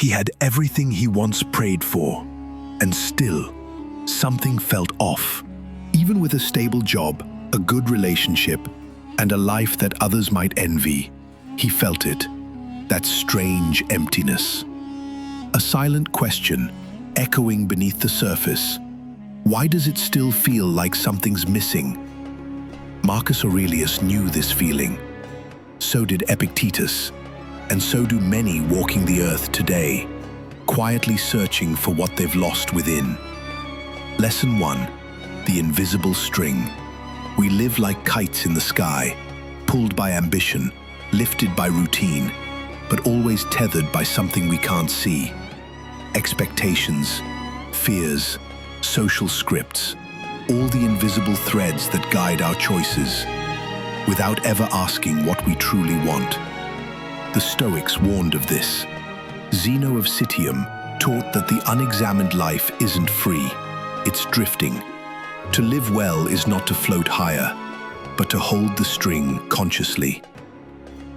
He had everything he once prayed for, and still, something felt off. Even with a stable job, a good relationship, and a life that others might envy, he felt it, that strange emptiness. A silent question, echoing beneath the surface. Why does it still feel like something's missing? Marcus Aurelius knew this feeling. So did Epictetus, and so do many walking the earth today, quietly searching for what they've lost within. Lesson 1. The invisible string. We live like kites in the sky, pulled by ambition, lifted by routine, but always tethered by something we can't see. Expectations, fears, social scripts, all the invisible threads that guide our choices, without ever asking what we truly want. The Stoics warned of this. Zeno of Citium taught that the unexamined life isn't free, it's drifting. To live well is not to float higher, but to hold the string consciously.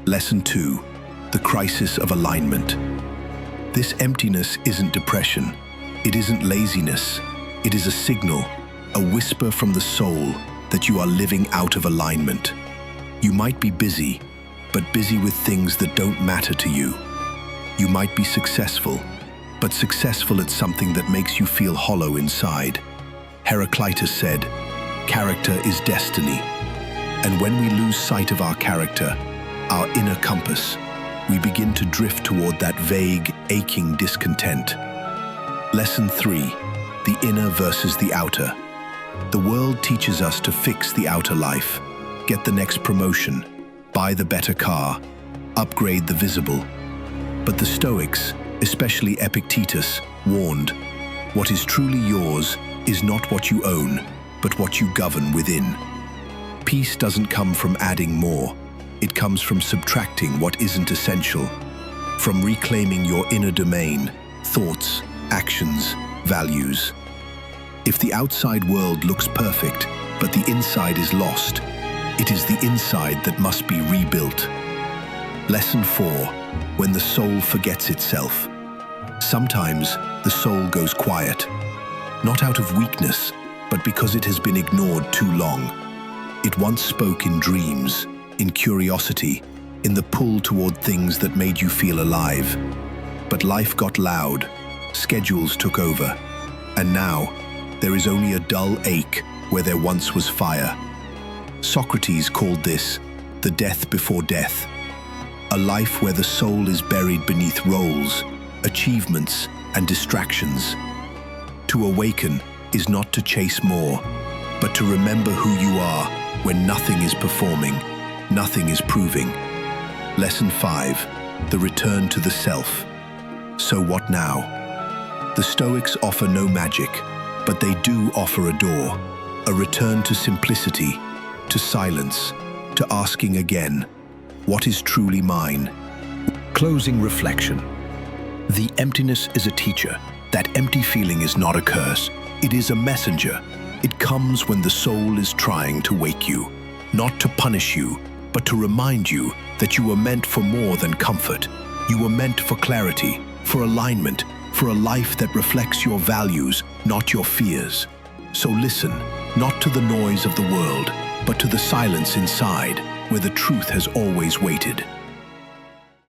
Lesson 2. The crisis of alignment. This emptiness isn't depression, it isn't laziness, it is a signal, a whisper from the soul that you are living out of alignment. You might be busy, but busy with things that don't matter to you. You might be successful, but successful at something that makes you feel hollow inside. Heraclitus said, "Character is destiny." And when we lose sight of our character, our inner compass, we begin to drift toward that vague, aching discontent. Lesson 3. The inner versus the outer. The world teaches us to fix the outer life, get the next promotion, buy the better car, upgrade the visible. But the Stoics, especially Epictetus, warned, what is truly yours is not what you own, but what you govern within. Peace doesn't come from adding more. It comes from subtracting what isn't essential, from reclaiming your inner domain, thoughts, actions, values. If the outside world looks perfect, but the inside is lost, it is the inside that must be rebuilt. Lesson 4. When the soul forgets itself. Sometimes the soul goes quiet, not out of weakness, but because it has been ignored too long. It once spoke in dreams, in curiosity, in the pull toward things that made you feel alive. But life got loud, schedules took over, and now there is only a dull ache where there once was fire. Socrates called this the death before death, a life where the soul is buried beneath roles, achievements, and distractions. To awaken is not to chase more, but to remember who you are when nothing is performing, nothing is proving. Lesson 5. The return to the self. So what now? The Stoics offer no magic, but they do offer a door, a return to simplicity, to silence, to asking again, what is truly mine? Closing reflection. The emptiness is a teacher. That empty feeling is not a curse. It is a messenger. It comes when the soul is trying to wake you, not to punish you, but to remind you that you were meant for more than comfort. You were meant for clarity, for alignment, for a life that reflects your values, not your fears. So listen, not to the noise of the world, but to the silence inside, where the truth has always waited.